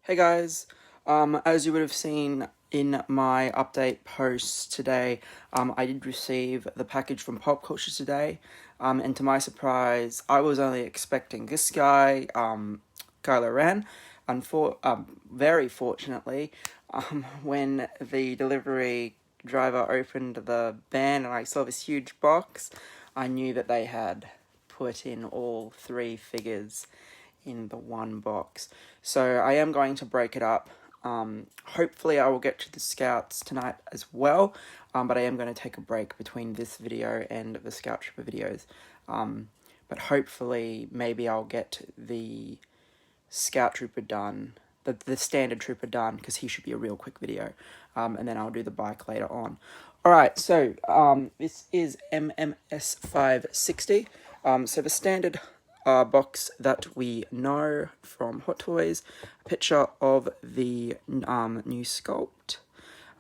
Hey guys, as you would have seen in my update post today, I did receive the package from Pop Culture today, and to my surprise, I was only expecting this guy, Kylo Ren, very fortunately, when the delivery driver opened the van and I saw this huge box, I knew that they had put in all three figures in the one box. So I am going to break it up. Hopefully I will get to the Scouts tonight as well, but I am going to take a break between this video and the Scout Trooper videos. But hopefully maybe I'll get the Scout Trooper done, the standard Trooper done, because he should be a real quick video, and then I'll do the bike later on. Alright, so this is MMS 560. So the standard box that we know from Hot Toys, a picture of the new Sculpt,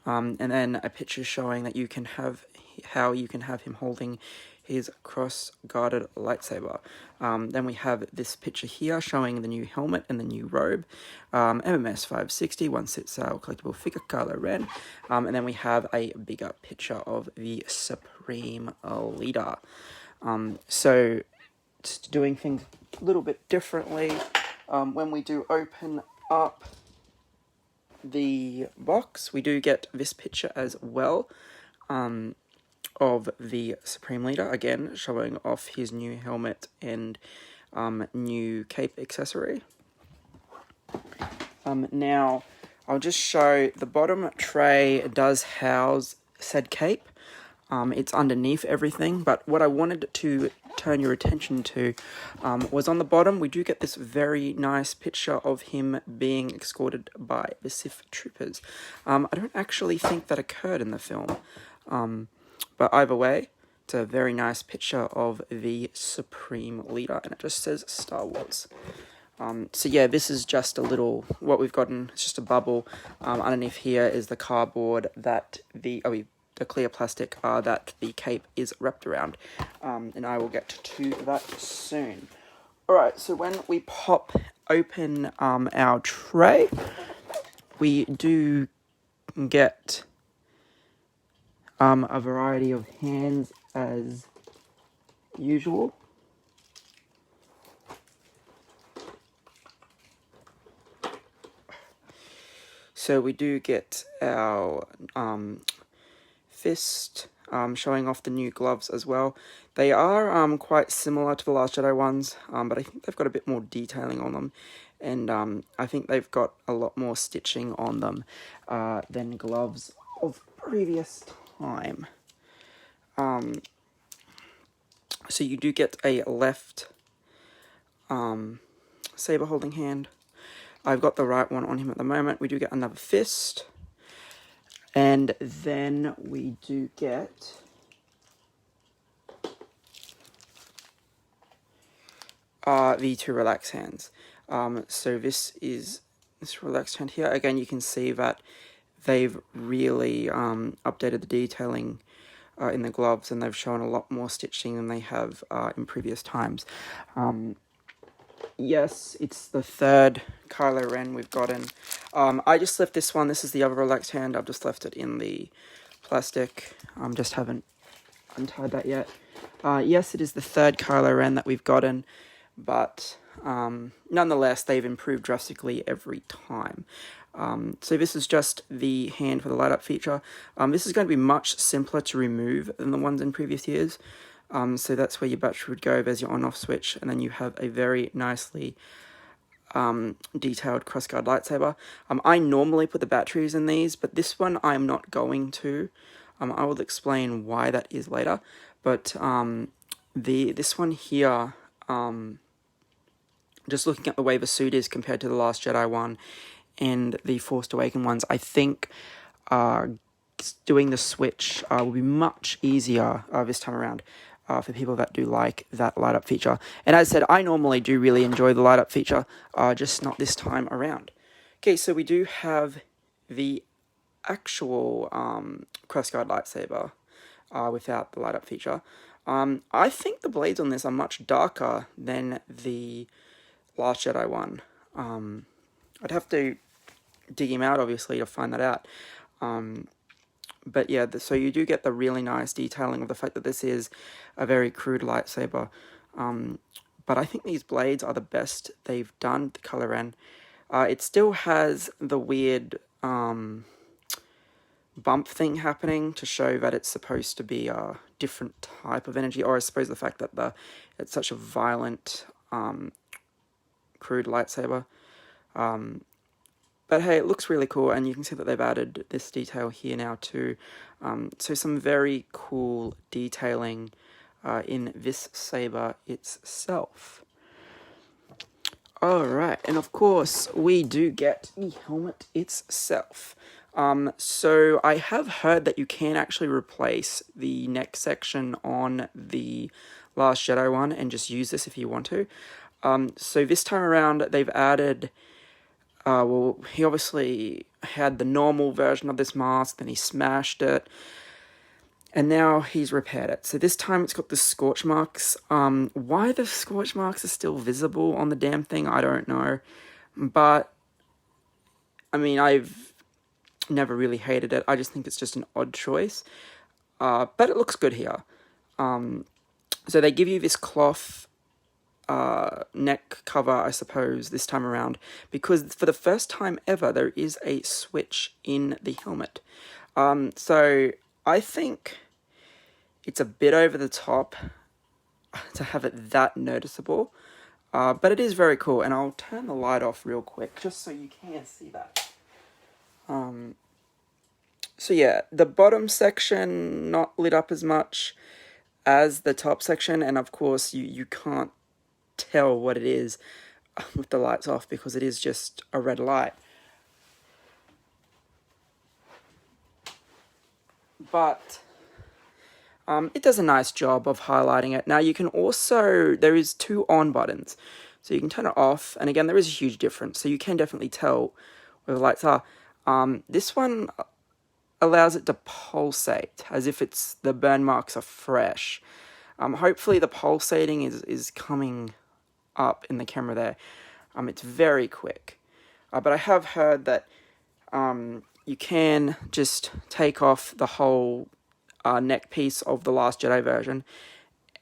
and then a picture showing that you can have how you can have him holding his cross-guarded lightsaber. Then we have this picture here showing the new helmet and the new robe. MMS 560, one set sale collectible figure, Kylo Ren. And then we have a bigger picture of the Supreme Leader. So doing things a little bit differently. When we do open up the box, we do get this picture as well of the Supreme Leader, again showing off his new helmet and new cape accessory. Now I'll just show the bottom tray does house said cape. It's underneath everything, but what I wanted to turn your attention to was on the bottom. We do get this very nice picture of him being escorted by the Sith troopers. I don't actually think that occurred in the film, but either way, it's a very nice picture of the Supreme Leader, and it just says Star Wars. So yeah, this is just a little, what we've gotten, it's just a bubble. Underneath here is the cardboard that the clear plastic that the cape is wrapped around, and I will get to that soon. Alright, so when we pop open our tray, we do get a variety of hands as usual. So we do get our fist, showing off the new gloves as well. They are quite similar to the Last Jedi ones, but I think they've got a bit more detailing on them, and I think they've got a lot more stitching on them than gloves of previous time. So you do get a left saber holding hand. I've got the right one on him at the moment. We do get another fist. And then we do get the two relaxed hands. So this is this relaxed hand here. Again, you can see that they've really updated the detailing in the gloves, and they've shown a lot more stitching than they have in previous times. Yes, it's the third Kylo Ren we've gotten. I just left this one. This is the other relaxed hand. I've just left it in the plastic. Just haven't untied that yet. Yes, it is the third Kylo Ren that we've gotten, but nonetheless, they've improved drastically every time. So this is just the hand for the light up feature. This is going to be much simpler to remove than the ones in previous years. So that's where your battery would go. There's your on-off switch, and then you have a very nicely detailed Crossguard Lightsaber. I normally put the batteries in these, but this one I'm not going to. I will explain why that is later. But this one here, just looking at the way the suit is compared to the Last Jedi one and the Force Awakens ones, I think doing the switch will be much easier this time around. For people that do like that light up feature. And as I said, I normally do really enjoy the light up feature, just not this time around. Okay, so we do have the actual Crossguard Lightsaber without the light up feature. I think the blades on this are much darker than the Last Jedi one. I'd have to dig him out, obviously, to find that out. But yeah, so you do get the really nice detailing of the fact that this is a very crude lightsaber. But I think these blades are the best they've done, the Kylo Ren. It still has the weird bump thing happening to show that it's supposed to be a different type of energy, or I suppose the fact that it's such a violent, crude lightsaber. But hey, it looks really cool, and you can see that they've added this detail here now too. So some very cool detailing in this saber itself. Alright, and of course we do get the helmet itself. So I have heard that you can actually replace the neck section on the Last Jedi one and just use this if you want to. So this time around they've added, well, he obviously had the normal version of this mask, then he smashed it, and now he's repaired it. So this time it's got the Scorch Marks. Why the Scorch Marks are still visible on the damn thing, I don't know. But, I mean, I've never really hated it. I just think it's just an odd choice. But it looks good here. So they give you this cloth neck cover, I suppose, this time around, because for the first time ever, there is a switch in the helmet. So I think it's a bit over the top to have it that noticeable, but it is very cool, and I'll turn the light off real quick, just so you can see that. So yeah, the bottom section not lit up as much as the top section, and of course you can't tell what it is with the lights off because it is just a red light. But it does a nice job of highlighting it. Now you can also, there is 2 on buttons, so you can turn it off, and again there is a huge difference, so you can definitely tell where the lights are. This one allows it to pulsate as if the burn marks are fresh. Hopefully the pulsating is coming up in the camera there. It's very quick, but I have heard that you can just take off the whole neck piece of the Last Jedi version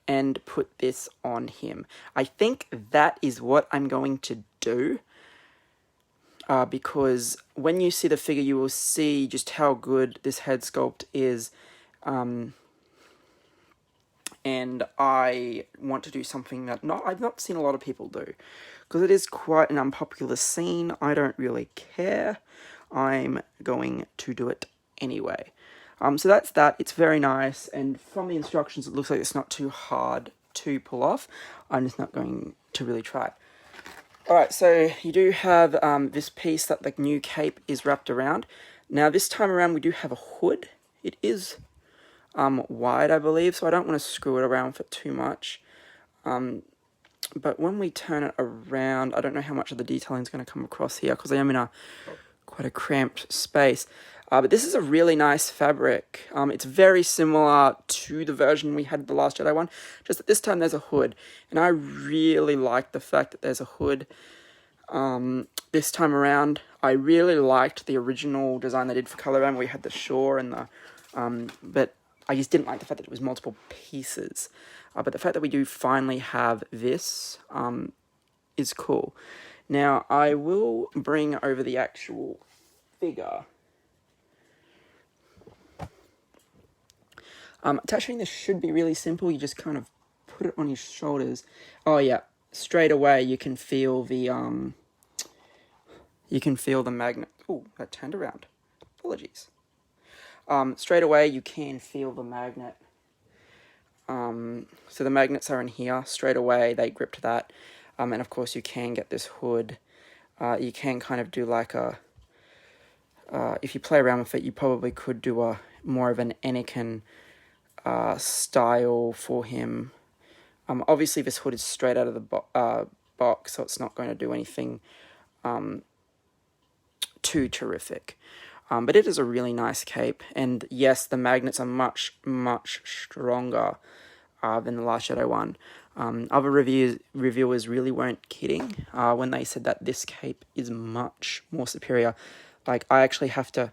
and put this on him. I think that is what I'm going to do, because when you see the figure you will see just how good this head sculpt is, and I want to do something that I've not seen a lot of people do, because it is quite an unpopular scene. I don't really care. I'm going to do it anyway. So that's that. It's very nice, and from the instructions it looks like it's not too hard to pull off. I'm just not going to really try. Alright, so you do have this piece that the new cape is wrapped around. Now this time around we do have a hood. It is wide, I believe, so I don't want to screw it around with it too much. But when we turn it around, I don't know how much of the detailing is going to come across here, because I am in quite a cramped space. But this is a really nice fabric. It's very similar to the version we had the Last Jedi one, just that this time there's a hood. And I really like the fact that there's a hood this time around. I really liked the original design they did for Kylo Ren, where we had the shore and the... but I just didn't like the fact that it was multiple pieces. But the fact that we do finally have this is cool. Now, I will bring over the actual figure. Attaching this should be really simple. You just kind of put it on your shoulders. Oh yeah, straight away you can feel the magnet. Oh, that turned around. Apologies. Straight away you can feel the magnet. So the magnets are in here. Straight away they grip to that. And of course you can get this hood. You can kind of do like a... if you play around with it, you probably could do a more of an Anakin style for him. Obviously this hood is straight out of the box, so it's not going to do anything too terrific. But it is a really nice cape, and yes, the magnets are much, much stronger than the Last Jedi one. Other reviewers really weren't kidding when they said that this cape is much more superior. Like, I actually have to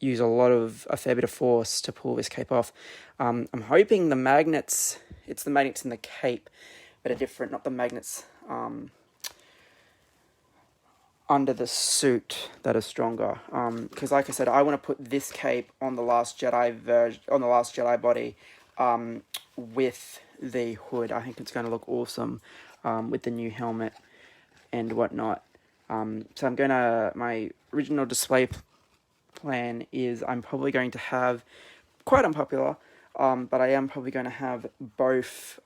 use a fair bit of force to pull this cape off. I'm hoping the magnets, it's the magnets in the cape that are different, not the magnets under the suit that are stronger. Because like I said, I want to put this cape on the Last Jedi body, with the hood. I think it's going to look awesome, with the new helmet and whatnot. So I'm gonna, my original display plan is I'm probably going to have, quite unpopular, but I am probably going to have both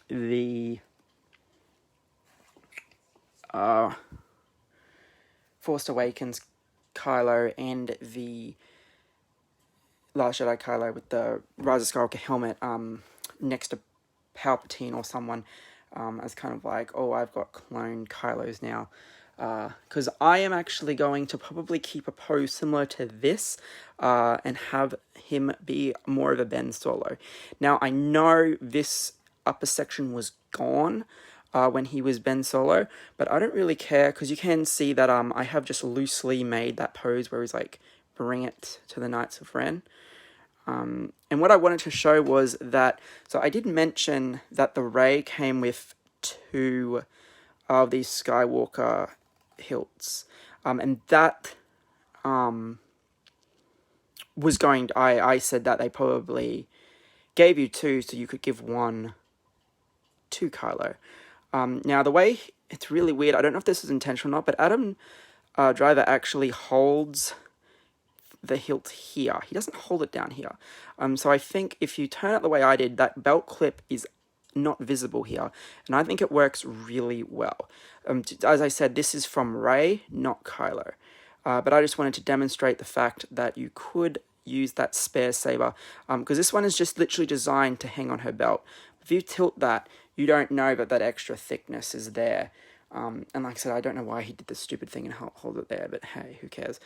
the Force Awakens Kylo and the Last Jedi Kylo with the Rise of Skywalker helmet next to Palpatine or someone, as kind of like, oh, I've got cloned Kylos now. Because I am actually going to probably keep a pose similar to this, and have him be more of a Ben Solo. Now, I know this upper section was gone when he was Ben Solo, but I don't really care, because you can see that I have just loosely made that pose where he's like, bring it to the Knights of Ren. And what I wanted to show was that, so I did mention that the Rey came with 2 of these Skywalker hilts, and that was going to, I said that they probably gave you 2 so you could give 1 to Kylo. Now the way, it's really weird, I don't know if this is intentional or not, but Adam Driver actually holds the hilt here. He doesn't hold it down here. So I think if you turn it the way I did, that belt clip is not visible here, and I think it works really well. As I said, this is from Rey, not Kylo, but I just wanted to demonstrate the fact that you could use that spare saber, because this one is just literally designed to hang on her belt. If you tilt that, you don't know that that extra thickness is there, and like I said, I don't know why he did this stupid thing and hold it there, but hey, who cares?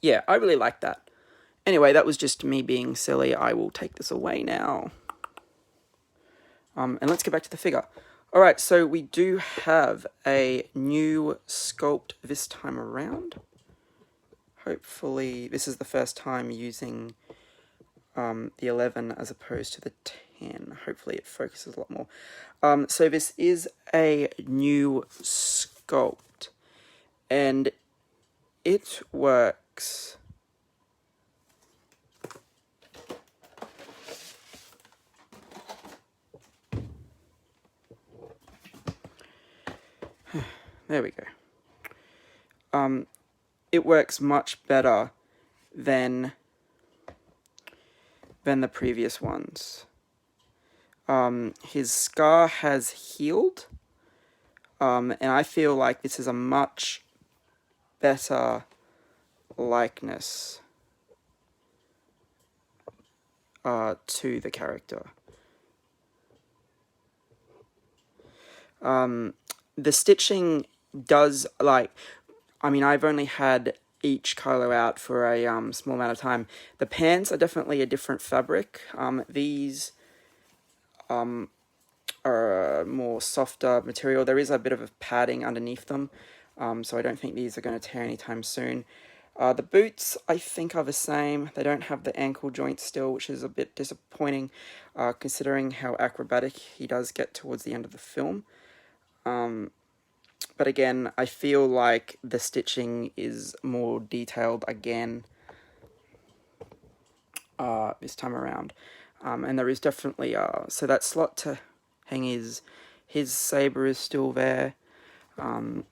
Yeah, I really like that. Anyway, that was just me being silly. I will take this away now. And let's get back to the figure. Alright, so we do have a new sculpt this time around. Hopefully, this is the first time using the 11 as opposed to the 10. Hopefully it focuses a lot more. So this is a new sculpt, and it works there we go. It works much better than the previous ones. His scar has healed, and I feel like this is a much better likeness to the character. The stitching does, like, I mean, I've only had each Kylo out for a small amount of time. The pants are definitely a different fabric. These are a more softer material. There is a bit of a padding underneath them, so I don't think these are going to tear anytime soon. The boots, I think, are the same. They don't have the ankle joint still, which is a bit disappointing, considering how acrobatic he does get towards the end of the film. But again, I feel like the stitching is more detailed again this time around. And there is definitely, so that slot to hang his saber is still there. And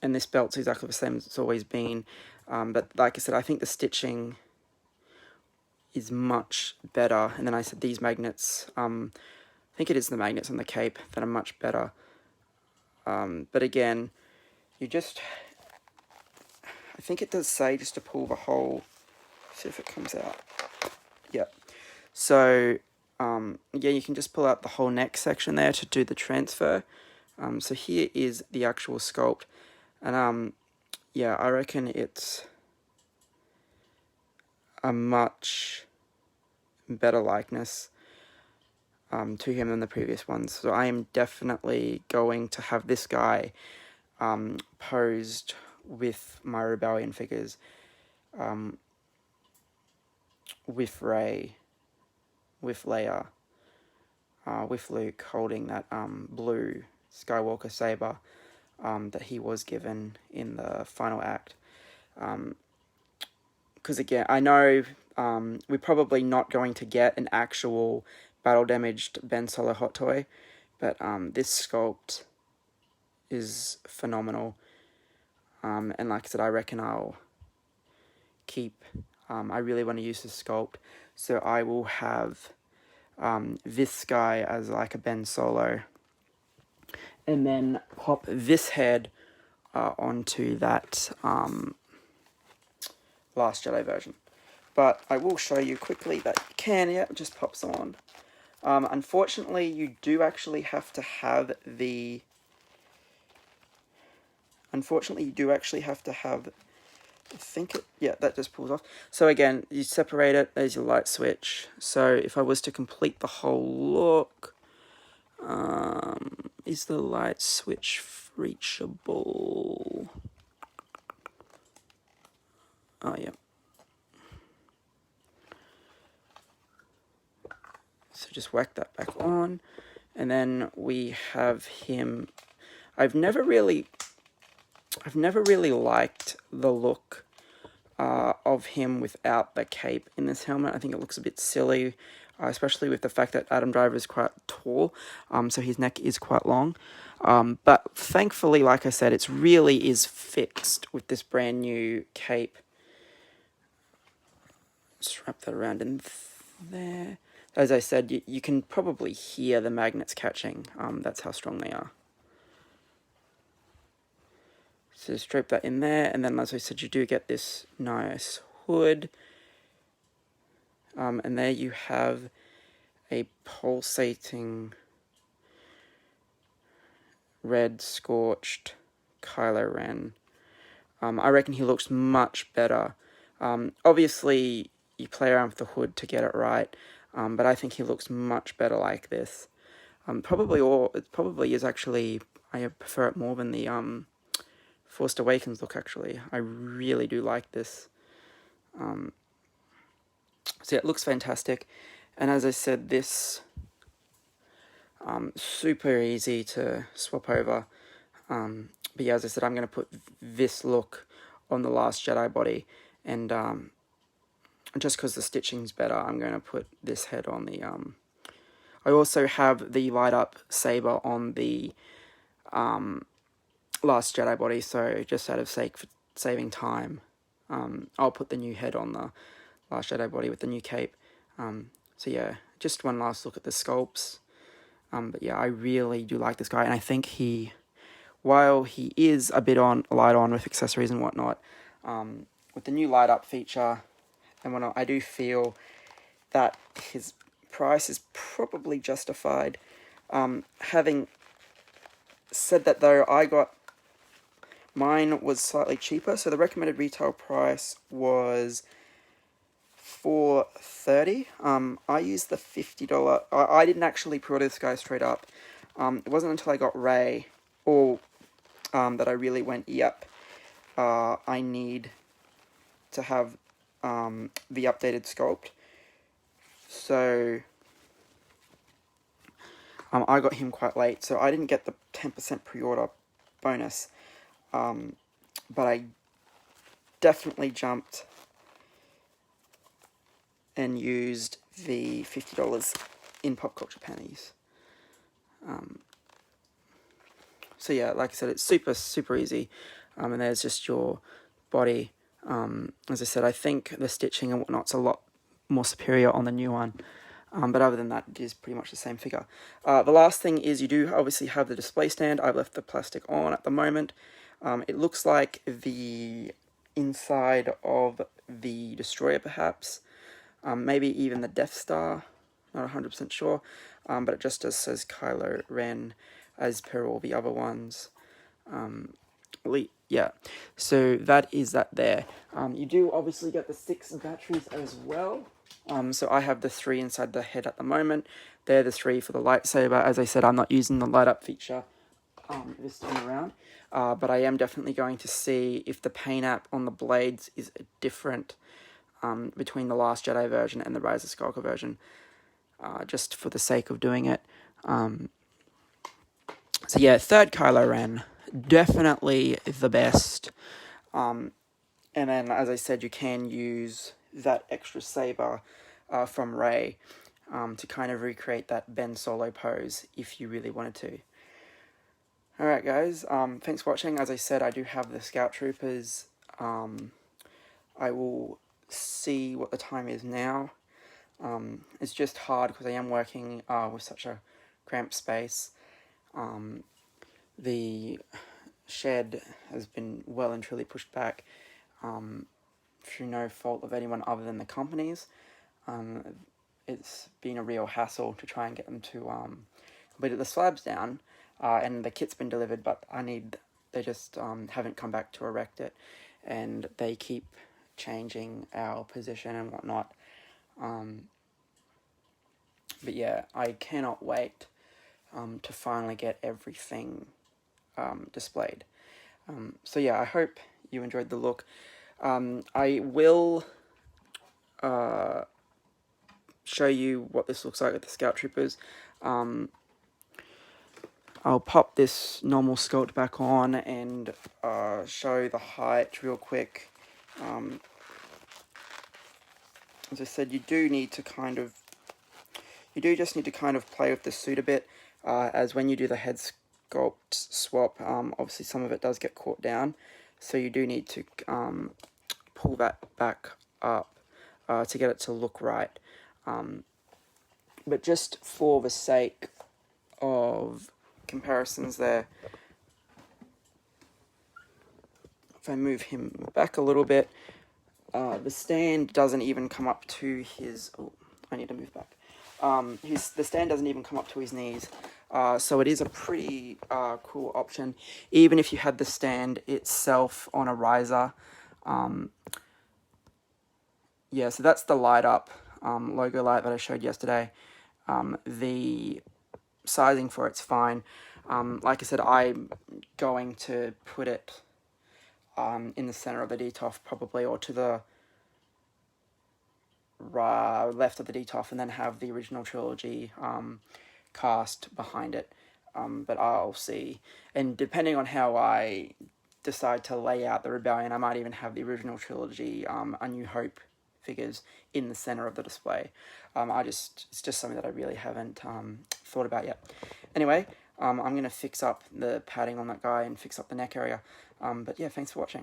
this belt's exactly the same as it's always been. But like I said, I think the stitching is much better. And then I said these magnets, I think it is the magnets on the cape that are much better. But again, you just, I think it does say just to pull the whole, see if it comes out. Yep. So, yeah, you can just pull out the whole neck section there to do the transfer. So here is the actual sculpt. And, yeah, I reckon it's a much better likeness to him than the previous ones. So I am definitely going to have this guy posed with my Rebellion figures, with Rey, with Leia, with Luke holding that blue Skywalker saber that he was given in the final act. Because again, I know we're probably not going to get an actual battle damaged Ben Solo hot toy, but this sculpt is phenomenal. And like I said, I reckon I'll keep. I really want to use this sculpt, so I will have this guy as like a Ben Solo, and then pop this head onto that Last Jedi version. But I will show you quickly that you can. Yeah, it just pops on. Unfortunately, you do actually have to have the. Unfortunately, you do actually have to have. I think it. Yeah, that just pulls off. So again, you separate it. There's your light switch. So if I was to complete the whole look, is the light switch reachable? Oh yeah. So just whack that back on, and then we have him. I've never really liked the look of him without the cape in this helmet. I think it looks a bit silly, especially with the fact that Adam Driver is quite tall, so his neck is quite long. But thankfully, like I said, it really is fixed with this brand new cape. Just wrap that around in there. As I said, you can probably hear the magnets catching. That's how strong they are. So just drape that in there, and then as I said, you do get this nice hood. And there you have a pulsating red scorched Kylo Ren. I reckon he looks much better. Obviously, you play around with the hood to get it right, but I think he looks much better like this. It probably is actually, I prefer it more than the Force Awakens look, actually. I really do like this. So yeah, it looks fantastic. And as I said, this super easy to swap over. But yeah, as I said, I'm going to put this look on the Last Jedi body. And just because the stitching's better, I'm going to put this head on the... I also have the light up saber on the Last Jedi body, so just out of sake for saving time, I'll put the new head on the Last Jedi body with the new cape. So yeah, just one last look at the sculpts. But yeah, I really do like this guy, and I think while he is a bit light on with accessories and whatnot, with the new light up feature and whatnot, I do feel that his price is probably justified. Having said that though, mine was slightly cheaper, so the recommended retail price was $4.30. I used the $50. I didn't actually pre-order this guy straight up. It wasn't until I got Rey, that I really went, yep, I need to have the updated sculpt. So I got him quite late, so I didn't get the 10% pre-order bonus. But I definitely jumped and used the $50 in pop culture pennies. So yeah, like I said, it's super, super easy. And there's just your body. As I said, I think the stitching and whatnot's a lot more superior on the new one. But other than that, it is pretty much the same figure. The last thing is you do obviously have the display stand. I've left the plastic on at the moment. It looks like the inside of the Destroyer, perhaps. Maybe even the Death Star. Not 100% sure. But it just says Kylo Ren, as per all the other ones. Yeah, so that is that there. You do obviously get the 6 batteries as well. So I have the 3 inside the head at the moment. They're the 3 for the lightsaber. As I said, I'm not using the light up feature this time around. but I am definitely going to see if the paint app on the blades is different between the Last Jedi version and the Rise of Skywalker version, just for the sake of doing it. So yeah, third Kylo Ren, definitely the best. And then, as I said, you can use that extra saber from Rey to kind of recreate that Ben Solo pose if you really wanted to. Alright guys, thanks for watching. As I said, I do have the Scout Troopers. I will see what the time is now. It's just hard because I am working with such a cramped space. The shed has been well and truly pushed back through no fault of anyone other than the companies. It's been a real hassle to try and get them to complete the slabs down, and the kit's been delivered, but they just haven't come back to erect it, and they keep changing our position and whatnot. But yeah, I cannot wait to finally get everything displayed. So yeah, I hope you enjoyed the look. I will show you what this looks like with the Scout Troopers. I'll pop this normal sculpt back on and show the height real quick. As I said, you do just need to kind of play with the suit a bit, as when you do the head sculpt swap, obviously some of it does get caught down, so you do need to pull that back up to get it to look right. But just for the sake of comparisons there, if I move him back a little bit, the stand doesn't even come up to his... Oh, I need to move back. The stand doesn't even come up to his knees, so it is a pretty cool option, even if you had the stand itself on a riser. Yeah, so that's the light up logo light that I showed yesterday. The sizing for it's fine. Like I said, I'm going to put it in the center of the DTOF probably, or to the left of the DTOF, and then have the original trilogy cast behind it. But I'll see, and depending on how I decide to lay out the Rebellion, I might even have the original trilogy A New Hope figures in the center of the display. It's just something that I really haven't thought about yet. Anyway, I'm going to fix up the padding on that guy and fix up the neck area. But yeah, thanks for watching.